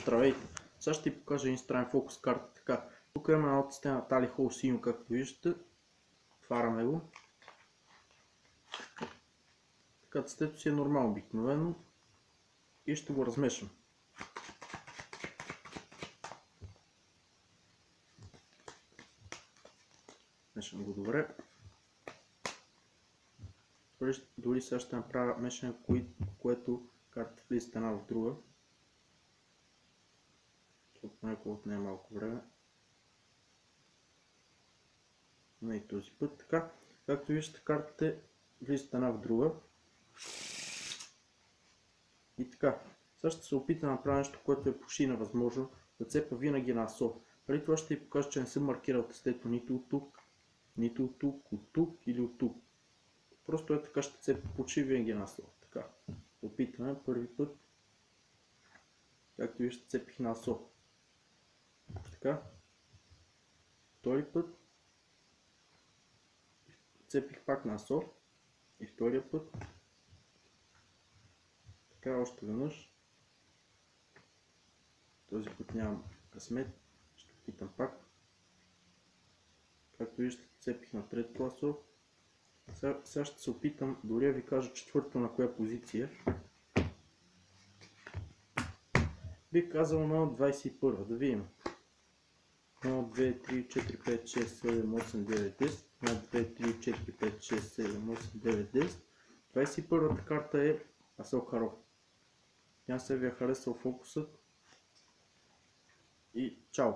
Здравейте! Сега ще ти покажа един странен фокус карта. Така, тук има една от стена Tally Hole синьо, както виждате. Отваряме го. Така, цветето си е нормално обикновено. И ще го размешам. Мешам го добре. Дори сега ще направя мешане, което карта влиза една в друга. Защото понякога отнема малко време. Не и този път. Така, както виждате, картите влизат една в друга. И така, сега ще се опитам да направя нещо, което е почти невъзможно, да цепя винаги на асо. Преди това ще ви покажа, че не съм маркирал тестето нито от тук, нито от тук, от тук или от тук. Просто е така, ще цепя почти винаги на асо. Така, опитваме първи път. Както виждате, цепих на асо. Така, втори път. Цепих пак на асо. И втория път. Така, още веднъж. Този път нямам късмет. Ще опитам пак. Както виждате, цепих на трето асо. Сега ще се опитам дори да ви кажа четвърто на коя позиция. Бих казал на 21, да видим. 1, 2, 3, 4, 5, 6, 7, 8, 9, 10. 1, 2, 3, 4, 5, 6, 7, 8, 9, 10. 21-та карта е асо каро. Надявам се ви е харесал фокусът и чао!